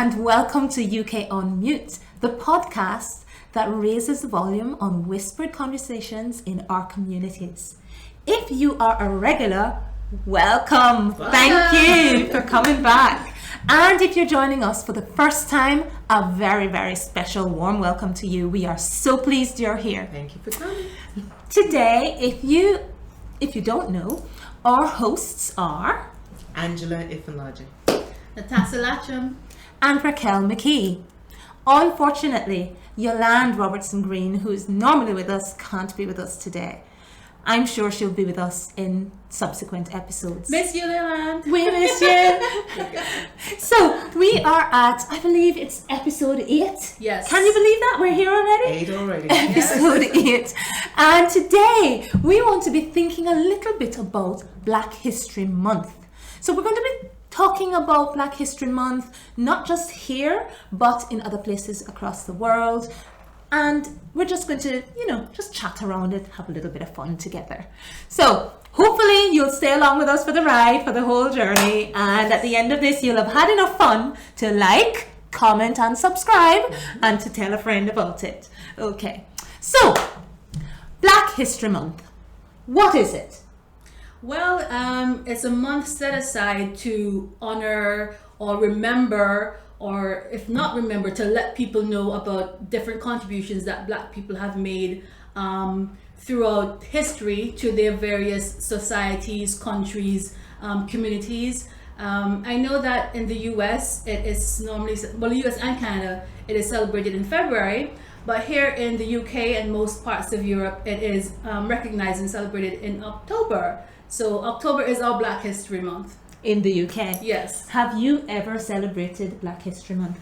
and welcome to UKUnMute, the podcast that raises the volume on whispered conversations in our communities. If you are a regular, welcome. Thank you for coming back. And if you're joining us for the first time, a very, very special warm welcome to you. We are so pleased you're here. Thank you for coming. Today, if you don't know, our hosts are Angela Ifeanyi, Natasha Latcham, and Raquel McKee. Unfortunately, Yolande Robertson-Green, who is normally with us, can't be with us today. I'm sure she'll be with us in subsequent episodes. Miss you, Yolande. We miss you. So we are at, I believe it's episode 8. Yes. Can you believe that? We're here already? 8 already. Episode 8. And today we want to be thinking a little bit about Black History Month. So we're going to be talking about Black History Month, not just here, but in other places across the world. And we're just going to, just chat around it, have a little bit of fun together. So hopefully you'll stay along with us for the ride, for the whole journey. And at the end of this, you'll have had enough fun to like, comment and subscribe and to tell a friend about it. Okay. So, Black History Month. What is it? Well, it's a month set aside to honor or remember, or if not remember, to let people know about different contributions that Black people have made throughout history to their various societies, countries, communities. I know that in the US, it is normally, well, the US and Canada, it is celebrated in February, but here in the UK and most parts of Europe, it is recognized and celebrated in October. So October is our Black History Month. In the UK? Yes. Have you ever celebrated Black History Month?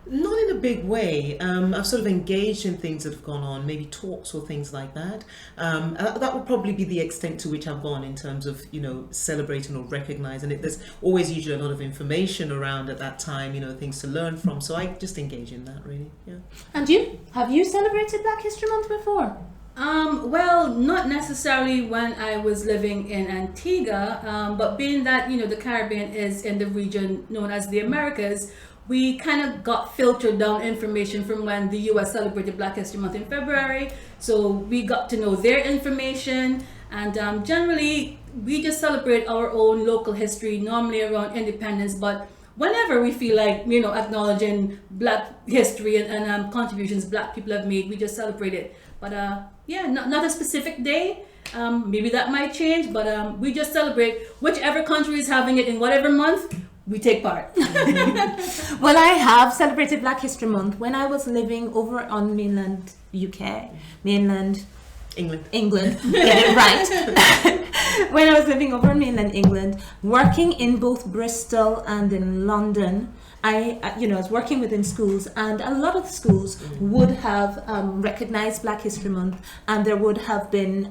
Not in a big way. I've sort of engaged in things that have gone on, maybe talks or things like that. That would probably be the extent to which I've gone in terms of, celebrating or recognizing it. There's always usually a lot of information around at that time, things to learn from. So I just engage in that, really. Yeah. And you? Have you celebrated Black History Month before? Well, not necessarily when I was living in Antigua, but being that, the Caribbean is in the region known as the Americas, we kind of got filtered down information from when the US celebrated Black History Month in February. So we got to know their information, and generally we just celebrate our own local history, normally around independence, but whenever we feel like, acknowledging Black history and contributions Black people have made, we just celebrate it. But not a specific day. Maybe that might change, but we just celebrate whichever country is having it in whatever month, we take part. Well, I have celebrated Black History Month when I was living over on mainland UK, mainland England, get it right. When I was living over in mainland England, working in both Bristol and in London, I was working within schools, and a lot of the schools would have recognized Black History Month, and there would have been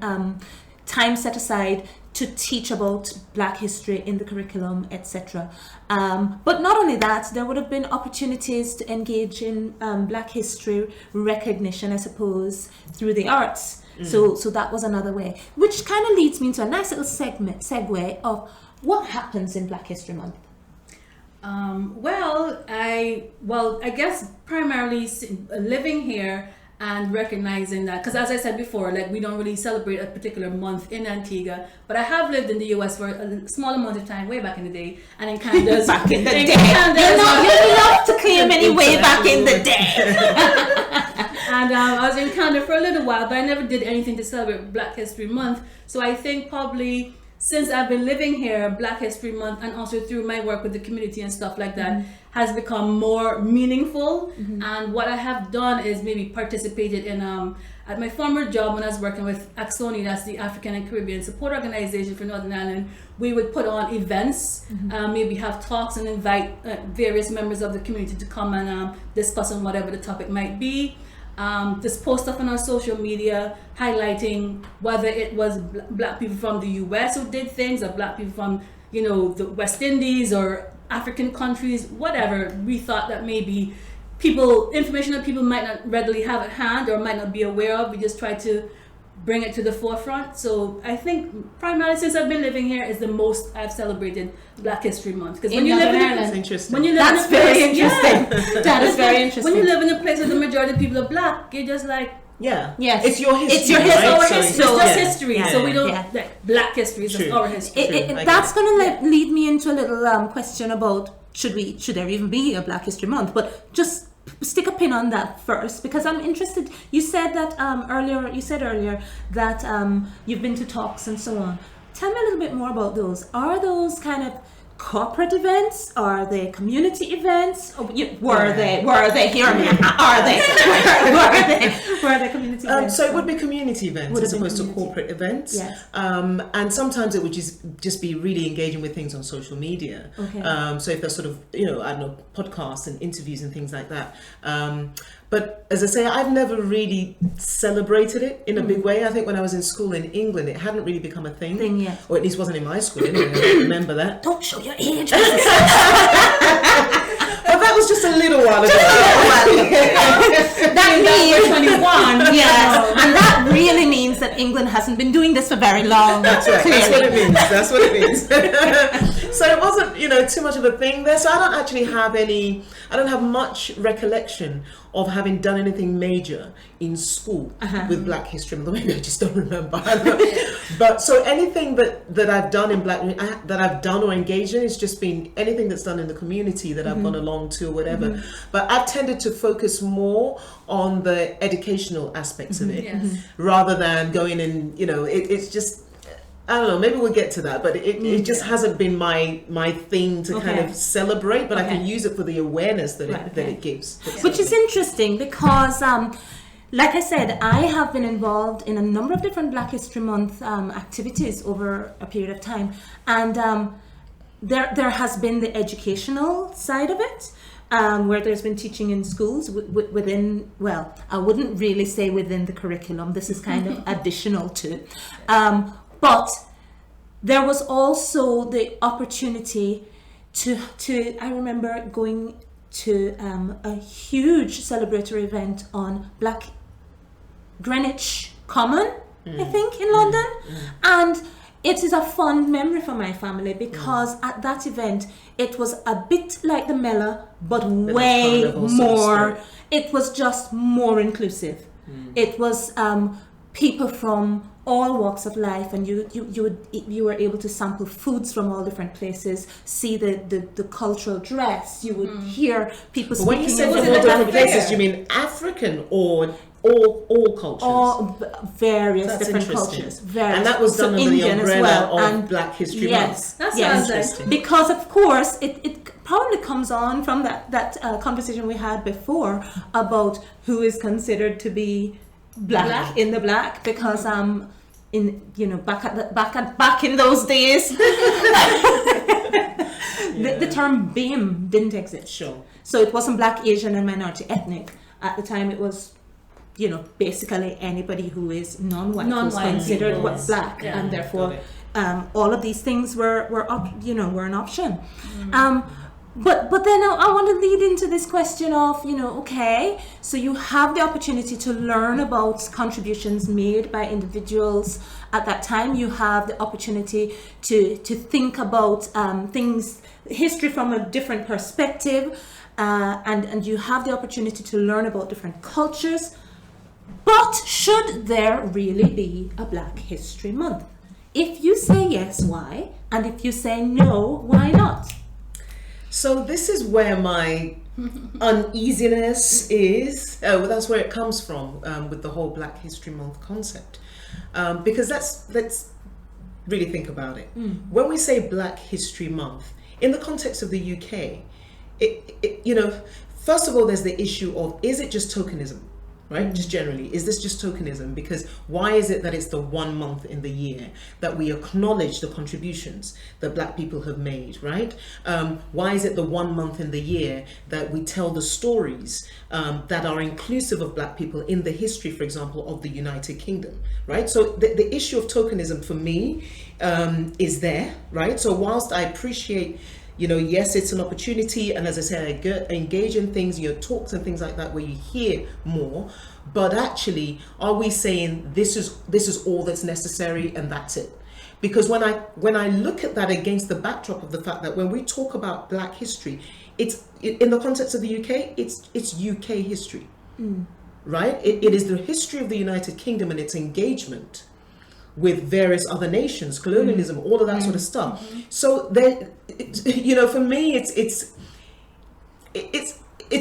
time set aside to teach about Black history in the curriculum, etc. But not only that, there would have been opportunities to engage in Black history recognition, I suppose, through the arts. So that was another way, which kind of leads me into a nice little segue of what happens in Black History Month. I guess primarily living here and recognizing that, because as I said before, like, we don't really celebrate a particular month in Antigua, but I have lived in the US for a small amount of time, way back in the day, and in Canada. Back in the day. You're not to claim any way back in the day. And I was in Canada for a little while, but I never did anything to celebrate Black History Month. So I think probably since I've been living here, Black History Month, and also through my work with the community and stuff like that, has become more meaningful. And what I have done is maybe participated in, at my former job when I was working with ACSONI, that's the African and Caribbean Support Organization for Northern Ireland, we would put on events, maybe have talks and invite various members of the community to come and discuss on whatever the topic might be. Just post stuff on our social media highlighting whether it was Black people from the US who did things, or Black people from, the West Indies or African countries, whatever. We thought that maybe information that people might not readily have at hand or might not be aware of. We just try to bring it to the forefront. So I think primarily since I've been living here is the most I've celebrated Black History Month. Because when you live in That's Ireland, interesting. when you live That's in a place, very interesting. yeah. That is very interesting. When you live in a place where the majority of people are Black, you're just like, Yeah. Yes. It's your history. It's your right? history. our So history. it's- It's just yeah. history. Yeah. So we don't Yeah. like Black history is just True. our history. That's going to lead me into a little question about should there even be a Black History Month? But just stick a pin on that first, because I'm interested. You said that earlier. You said earlier that you've been to talks and so on. Tell me a little bit more about those. Are those kind of corporate events? Are they community events? Were they? Hear me. Are they? Were they community events? So it would be community events Would as have been opposed to community. corporate events. Yes. And sometimes it would just be really engaging with things on social media. Okay. So if there's sort of, I don't know, podcasts and interviews and things like that. But as I say, I've never really celebrated it in a big way. I think when I was in school in England, it hadn't really become a thing. Yet. Or at least wasn't in my school anyway. I don't remember that. Don't show your age. But that was just a little while ago. That means 21. yes, and that really means that England hasn't been doing this for very long. That's right. That's what Clearly. it means. That's what it means. So it wasn't, too much of a thing there. So I don't actually have I don't have much recollection of having done anything major in school with Black History Month. Maybe I just don't remember. But so anything that I've done in that I've done or engaged in, it's just been anything that's done in the community that I've gone along to or whatever. But I've tended to focus more on the educational aspects of it Yes. rather than going in, it's just, I don't know, maybe we'll get to that, but it just hasn't been my thing to kind Okay. of celebrate, but I can Okay. use it for the awareness that Right, that okay. it gives. Which is interesting because, like I said, I have been involved in a number of different Black History Month activities over a period of time, and there has been the educational side of it. Where there's been teaching in schools within, well, I wouldn't really say within the curriculum. This is kind of additional to. But there was also the opportunity to I remember going to a huge celebratory event on Black Greenwich Common, I think, in London. And it is a fond memory for my family because at that event, it was a bit like the Mela, but way carnival sort of more. spirit. It was just more inclusive. It was people from all walks of life, and you were able to sample foods from all different places, see the cultural dress. You would hear people But when you speaking say in from all different fair? places, do you mean African or all cultures? all various That's different interesting. cultures. Various. And that was So done under the Indian as umbrella well, of and Black History yes, Month. That's yes. interesting. Because of course it probably comes on from that conversation we had before about who is considered to be black in the Black, because in back in those days the term BAME didn't exist. Sure. So it wasn't Black, Asian, and minority ethnic. At the time, it was, basically anybody who is non-white, was Non-white considered people, what's yes. Black, Yeah. and therefore, Got all of these things were an option. But then I want to lead into this question of, okay, so you have the opportunity to learn about contributions made by individuals at that time. You have the opportunity to think about history from a different perspective, and you have the opportunity to learn about different cultures. But should there really be a Black History Month? If you say yes, why? And if you say no, why not? So this is where my uneasiness is. That's where it comes from with the whole Black History Month concept. Because let's really think about it. When we say Black History Month, in the context of the UK, first of all, there's the issue of, is it just tokenism? Right? Just generally, is this just tokenism? Because why is it that it's the 1 month in the year that we acknowledge the contributions that Black people have made, right? Why is it the 1 month in the year that we tell the stories that are inclusive of Black people in the history, for example, of the United Kingdom, right? So the issue of tokenism for me is there, right? So whilst I appreciate You know, yes, it's an opportunity, and as I say, I engage in things, talks and things like that, where you hear more. But actually, are we saying this is all that's necessary and that's it? Because when I look at that against the backdrop of the fact that when we talk about Black history, it's in the context of the UK, it's UK history, right? It is the history of the United Kingdom and its engagement with various other nations, colonialism, all of that sort of stuff. So there, for me, it's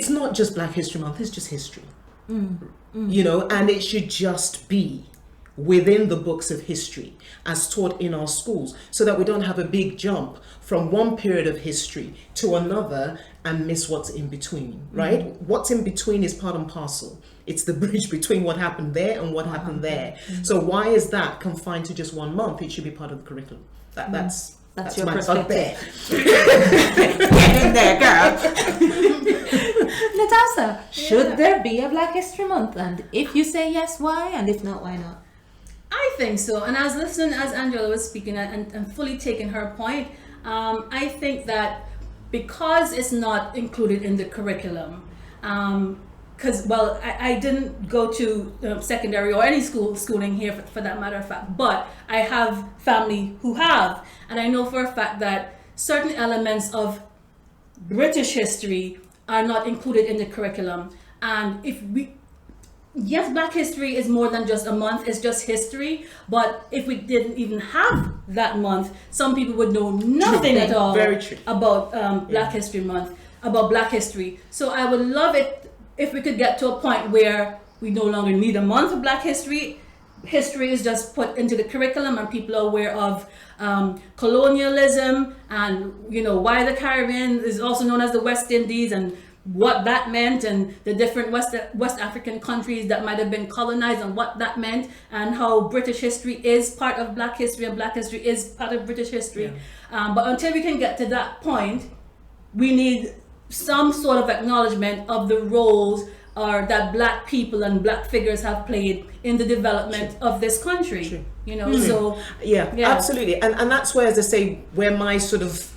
not just Black History Month. It's just history, and it should just be within the books of history as taught in our schools, so that we don't have a big jump from one period of history to another and miss what's in between, right? What's in between is part and parcel. It's the bridge between what happened there and what happened there. So why is that confined to just 1 month? It should be part of the curriculum. That's your my perspective. Get in there, girl. Natasha, should there be a Black History Month? And if you say yes, why? And if not, why not? I think so. And I was listening as Angela was speaking and fully taking her point. I think that because it's not included in the curriculum, because I didn't go to secondary or any schooling here for that matter of fact, but I have family who have, and I know for a fact that certain elements of British history are not included in the curriculum. And yes, Black history is more than just a month, it's just history, but if we didn't even have that month, some people would know nothing at all about Black History Month, about Black history. So I would love it if we could get to a point where we no longer need a month of Black history. History is just put into the curriculum and people are aware of colonialism and why the Caribbean is also known as the West Indies and what that meant, and the different West African countries that might have been colonized and what that meant, and how British history is part of Black history and Black history is part of British history. But until we can get to that point, we need some sort of acknowledgement of the roles that Black people and Black figures have played in the development of this country. So absolutely, and that's where, as I say, where my sort of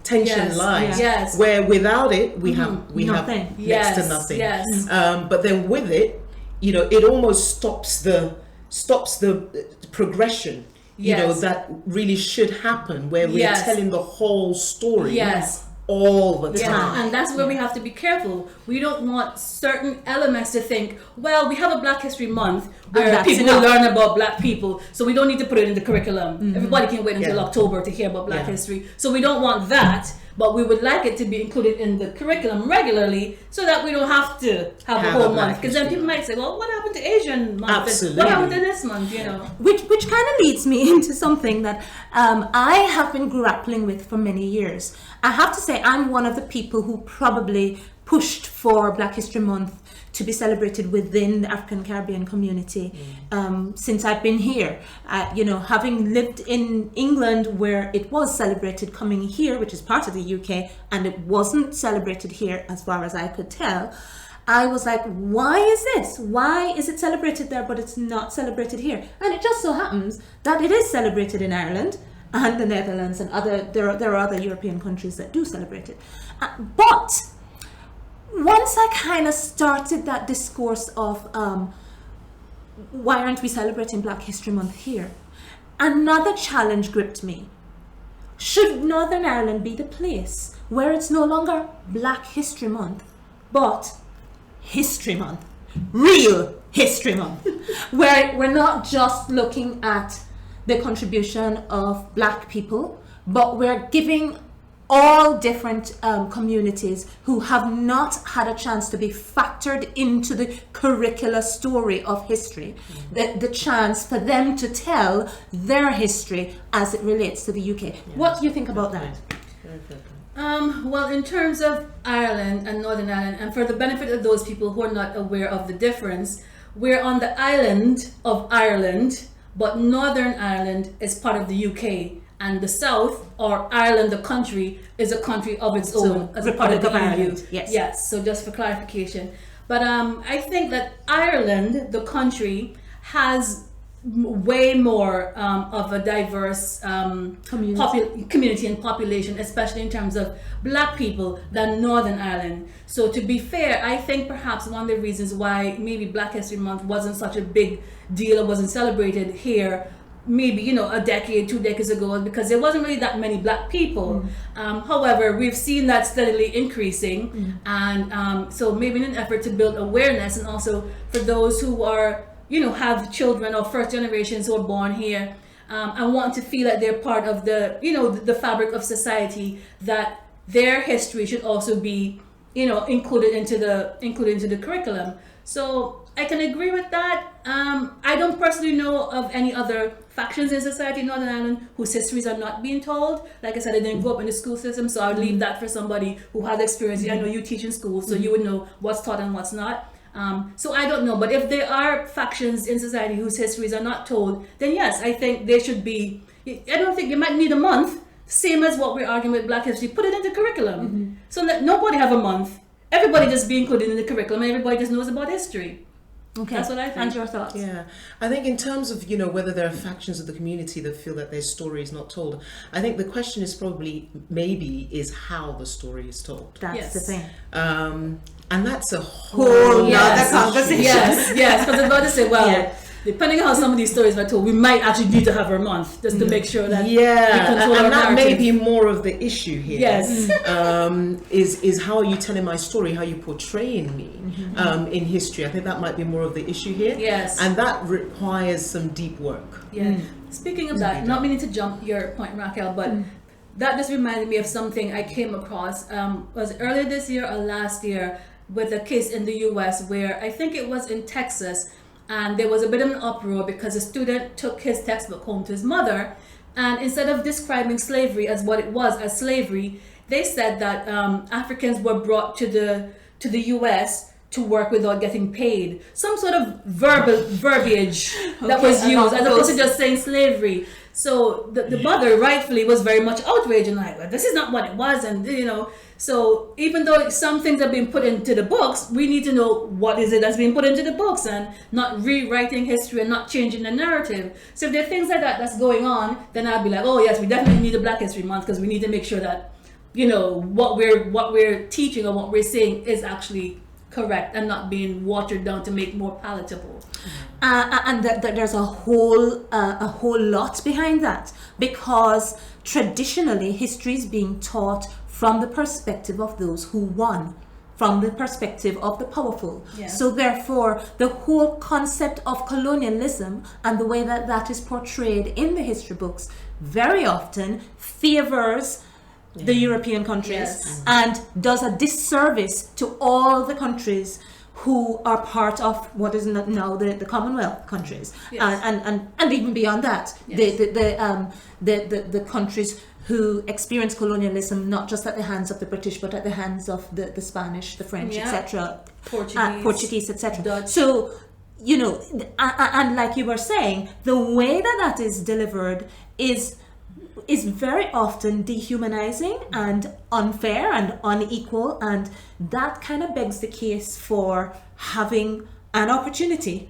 tension lies. Yes. Where without it we have nothing. Next to nothing. Yes. But then with it, it almost stops the progression. That really should happen, where we're telling the whole story. Yes. All the time. And that's where we have to be careful. We don't want certain elements to think, well, we have a Black History Month where people will learn about Black people, so we don't need to put it in the curriculum. Everybody can wait until October to hear about Black history. So we don't want that, but we would like it to be included in the curriculum regularly so that we don't have to have a whole month. Because then people might say, well, what happened to Asian month? Absolutely. What happened to this month? Which kind of leads me into something that I have been grappling with for many years. I have to say, I'm one of the people who probably pushed for Black History Month to be celebrated within the African Caribbean community since I've been here. Having lived in England where it was celebrated, coming here, which is part of the UK, and it wasn't celebrated here as far as I could tell, I was like, why is this? Why is it celebrated there but it's not celebrated here? And it just so happens that it is celebrated in Ireland and the Netherlands and there are other European countries that do celebrate it. But once I kind of started that discourse of why aren't we celebrating Black History Month here, another challenge gripped me. Should Northern Ireland be the place where it's no longer Black History Month, but History Month, real History Month, where we're not just looking at the contribution of Black people, but we're giving all different communities who have not had a chance to be factored into the curricular story of history, the chance for them to tell their history as it relates to the UK. What do you think about that? Well, in terms of Ireland and Northern Ireland, and for the benefit of those people who are not aware of the difference, we're on the island of Ireland, but Northern Ireland is part of the UK, and the South, or Ireland, the country, is a country of its own as a part of the EU. Yes. So just for clarification. But I think that Ireland, the country, has way more of a diverse community and population, especially in terms of black people, than Northern Ireland. So to be fair, I think perhaps one of the reasons why maybe Black History Month wasn't such a big deal or wasn't celebrated here maybe a decade, 2 decades ago, is because there wasn't really that many black people. However, we've seen that steadily increasing, and so maybe in an effort to build awareness, and also for those who are have children or first generations who are born here, and want to feel that they're part of the fabric of society, that their history should also be included into the curriculum. So I can agree with that. I don't personally know of any other factions in society in Northern Ireland whose histories are not being told. Like I said, I didn't grow up in the school system, so I would leave that for somebody who has experience. I know you teach in school, so you would know what's taught and what's not. So I don't know, but if there are factions in society whose histories are not told, then yes, I think they should be. I don't think you might need a month, same as what we're arguing with Black History. Put it into curriculum, so let nobody have a month. Everybody just be included in the curriculum, and everybody just knows about history. Okay, that's what I think. And your thoughts? Yeah, I think in terms of whether there are factions of the community that feel that their story is not told, I think the question is maybe how the story is told. That's the thing. And that's a whole other conversation. Yes, because I'm about to say, depending on how some of these stories are told, we might actually need to have our month just to make sure that we control our and that narrative. may be more of the issue here. Yes, is how are you telling my story, how are you portraying me in history? I think that might be more of the issue here. Yes, and that requires some deep work. Yeah. Speaking of that, not meaning to jump your point, Raquel, but that just reminded me of something I came across. Was earlier this year or last year, with a case in the US where I think it was in Texas, and there was a bit of an uproar because a student took his textbook home to his mother, and instead of describing slavery as what it was, as slavery, they said that Africans were brought to the US to work without getting paid. Some sort of verbiage that was used, as opposed to just saying slavery. So the mother rightfully was very much outraged and like, well, this is not what it was, and so even though some things are being put into the books, we need to know what is it that's being put into the books, and not rewriting history and not changing the narrative. So if there are things like that that's going on, then I'd be like, oh yes, we definitely need a Black History Month, because we need to make sure that what we're teaching or what we're saying is actually correct and not being watered down to make more palatable. And there's a whole lot behind that, because traditionally history is being taught from the perspective of those who won, from the perspective of the powerful. Yes. So therefore, the whole concept of colonialism and the way that is portrayed in the history books very often favors the European countries and does a disservice to all the countries who are part of what is now the Commonwealth countries, and even beyond that, the countries who experience colonialism not just at the hands of the British but at the hands of the Spanish, the French, etc., Portuguese, etc. So and like you were saying, the way that is delivered is very often dehumanizing and unfair and unequal, and that kind of begs the case for having an opportunity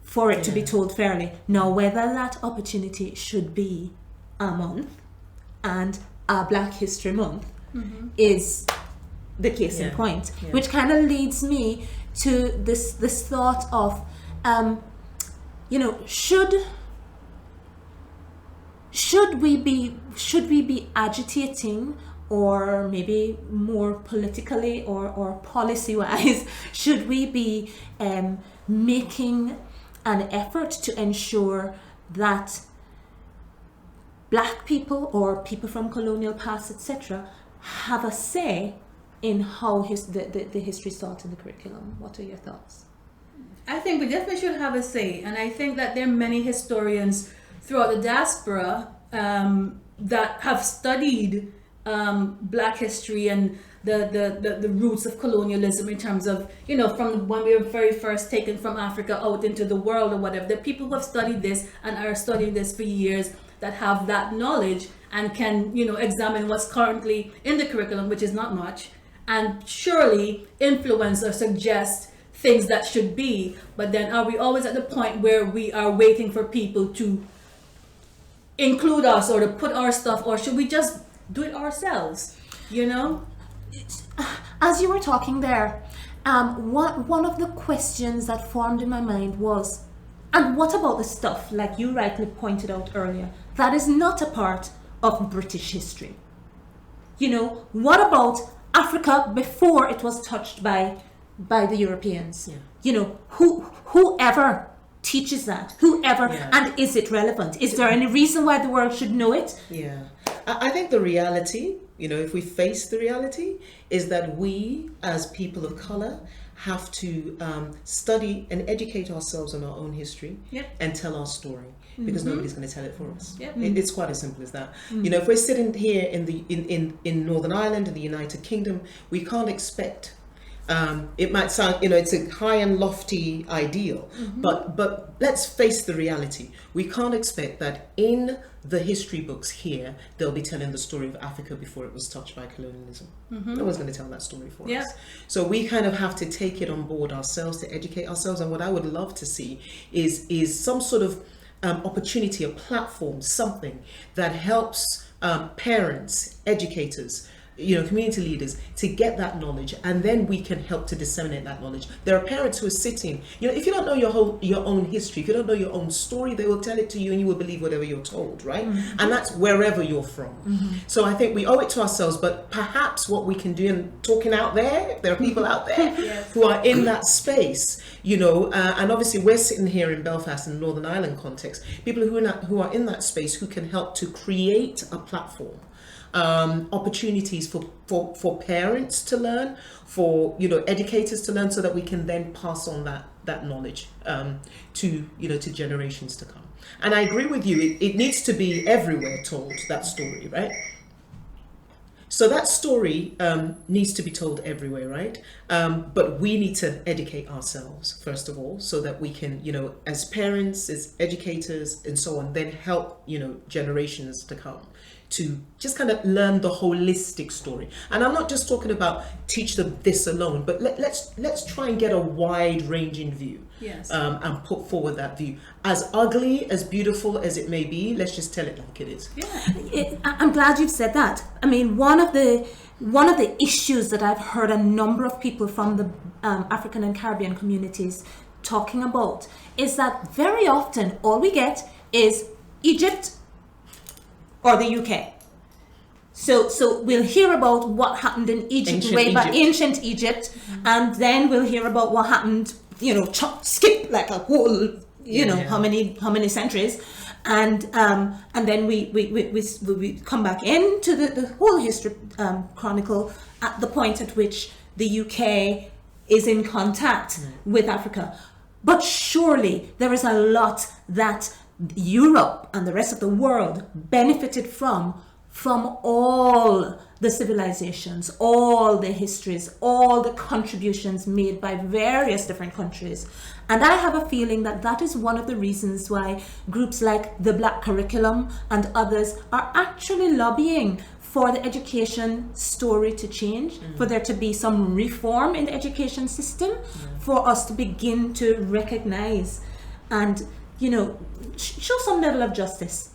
for it to be told fairly. Now, whether that opportunity should be a month and a Black History Month is the case in point, which kind of leads me to this thought of should we be agitating, or maybe more politically or policy wise, should we be making an effort to ensure that Black people or people from colonial past, etc., have a say in how the history is taught in the curriculum? What are your thoughts? I think we definitely should have a say, and I think that there are many historians throughout the diaspora that have studied Black history and the roots of colonialism, in terms of, from when we were very first taken from Africa out into the world or whatever. The people who have studied this and are studying this for years, that have that knowledge and can, examine what's currently in the curriculum, which is not much, and surely influence or suggest things that should be. But then are we always at the point where we are waiting for people to include us or to put our stuff, or should we just do it ourselves? You know? As you were talking there, one of the questions that formed in my mind was, and what about the stuff, like you rightly pointed out earlier, that is not a part of British history? You know, what about Africa before it was touched by the Europeans? Yeah. You know, whoever teaches that, whoever, and is it relevant? Is there any reason why the world should know it? Yeah, I think the reality, you know, if we face the reality, is that we as people of color have to study and educate ourselves on our own history and tell our story, because nobody's going to tell it for us. It's quite as simple as that. You know, if we're sitting here in Northern Ireland, in the United Kingdom, we can't expect, it might sound, you know, it's a high and lofty ideal, but let's face the reality. We can't expect that in the history books here, they'll be telling the story of Africa before it was touched by colonialism. No one's going to tell that story for us. So we kind of have to take it on board ourselves to educate ourselves. And what I would love to see is some sort of opportunity, a platform, something that helps parents, educators, you know, community leaders to get that knowledge, and then we can help to disseminate that knowledge. There are parents who are sitting, you know, if you don't know your own history, if you don't know your own story, they will tell it to you and you will believe whatever you're told, right? And that's wherever you're from. So I think we owe it to ourselves, but perhaps what we can do, and talking out there, if there are people out there who are in that space, you know, and obviously we're sitting here in Belfast in the Northern Ireland context, people who are in that space who can help to create a platform, opportunities for parents to learn, for, you know, educators to learn, so that we can then pass on that knowledge to, you know, to generations to come. And I agree with you, it needs to be everywhere told, that story, right? So that story needs to be told everywhere, right? But we need to educate ourselves, first of all, so that we can, you know, as parents, as educators, and so on, then help, you know, generations to come to just kind of learn the holistic story. And I'm not just talking about teach them this alone, but let's try and get a wide ranging view. And put forward that view. As ugly, as beautiful as it may be, let's just tell it like it is. I'm glad you've said that. I mean, one of the issues that I've heard a number of people from the African and Caribbean communities talking about is that very often all we get is Egypt or the UK. So we'll hear about what happened in Egypt, ancient Egypt, and then we'll hear about what happened, you know, skip like a whole, you know, how many centuries, and then we come back into the whole history chronicle at the point at which the UK is in contact with Africa. But surely there is a lot that Europe and the rest of the world benefited from all the civilizations, all the histories, all the contributions made by various different countries. And I have a feeling that that is one of the reasons why groups like the Black Curriculum and others are actually lobbying for the education story to change, for there to be some reform in the education system, for us to begin to recognize and, you know, show some level of justice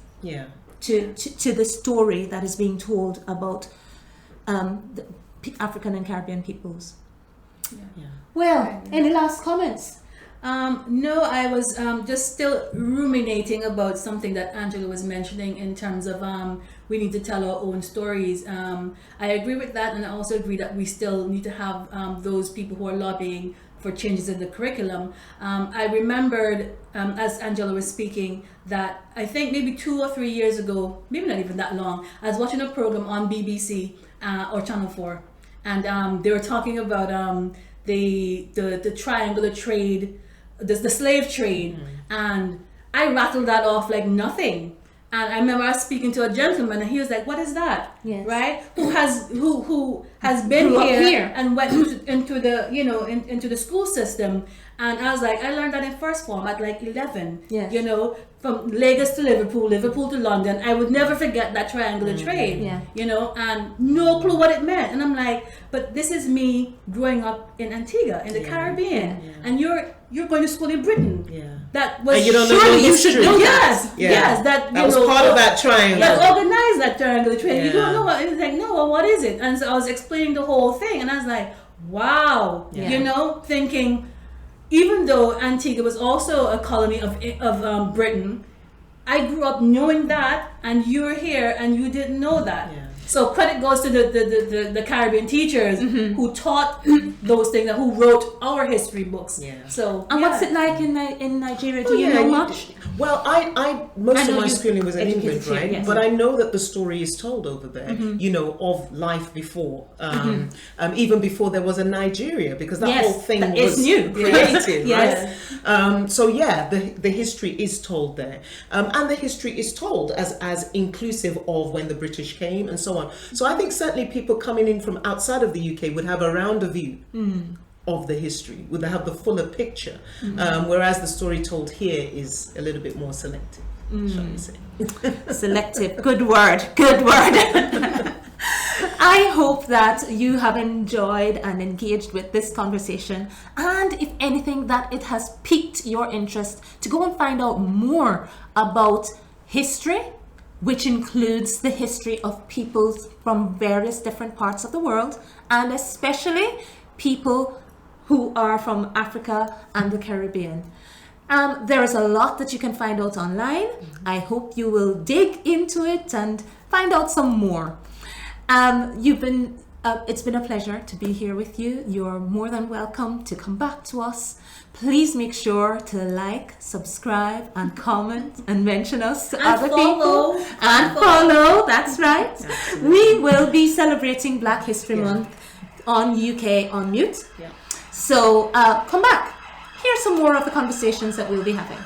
to the story that is being told about the African and Caribbean peoples. Well, any last comments? No, I was just still ruminating about something that Angela was mentioning in terms of we need to tell our own stories. I agree with that, and I also agree that we still need to have those people who are lobbying for changes in the curriculum. I remembered, as Angela was speaking, that I think maybe 2 or 3 years ago, maybe not even that long, I was watching a program on BBC or Channel 4, and they were talking about the triangular trade, the slave trade, and I rattled that off like nothing. And I remember I was speaking to a gentleman, and he was like, "What is that? Right? Who has been here and went into the into the school system?" And I was like, "I learned that in first form at like 11. You know, from Lagos to Liverpool, Liverpool to London. I would never forget that triangular trade, Yeah. you know, and no clue what it meant. And I'm like, but this is me growing up in Antigua, in the Caribbean, and you're going to school in Britain. Yeah. That was And you don't know surely the you should history. know Yes. that. Yeah. Yes, that That was part of that triangle. that organized that triangular trade. You Yeah. don't know what it's like. No, well, what is it? And so I was explaining the whole thing, and I was like, wow, Yeah. you know, thinking. Even though Antigua was also a colony of Britain, I grew up knowing that, and you're here and you didn't know that. Yeah. So credit goes to the Caribbean teachers who taught those things and who wrote our history books. Yeah. So And what's it like in Nigeria? Do Oh, you yeah, know much? Well, I most I of know my you schooling was in educated England, here, right? yes. But I know that the story is told over there, you know, of life before, even before there was a Nigeria, because that Yes, whole thing that was is new. created, Yes. right? So yeah, the history is told there, and the history is told as inclusive of when the British came and so on. So I think certainly people coming in from outside of the UK would have a rounder view of the history, would have the fuller picture, whereas the story told here is a little bit more selective, shall we say. Selective. Good word. Good word. I hope that you have enjoyed and engaged with this conversation, and if anything, that it has piqued your interest to go and find out more about history, which includes the history of peoples from various different parts of the world, and especially people who are from Africa and the Caribbean. There is a lot that you can find out online. I hope you will dig into it and find out some more. It's been a pleasure to be here with you. You're more than welcome to come back to us. Please make sure to like, subscribe, and comment, and mention us to other follow. people. And follow, that's right. We will be celebrating Black History Month on UKUnMute. Yeah. So come back. Here's some more of the conversations that we'll be having.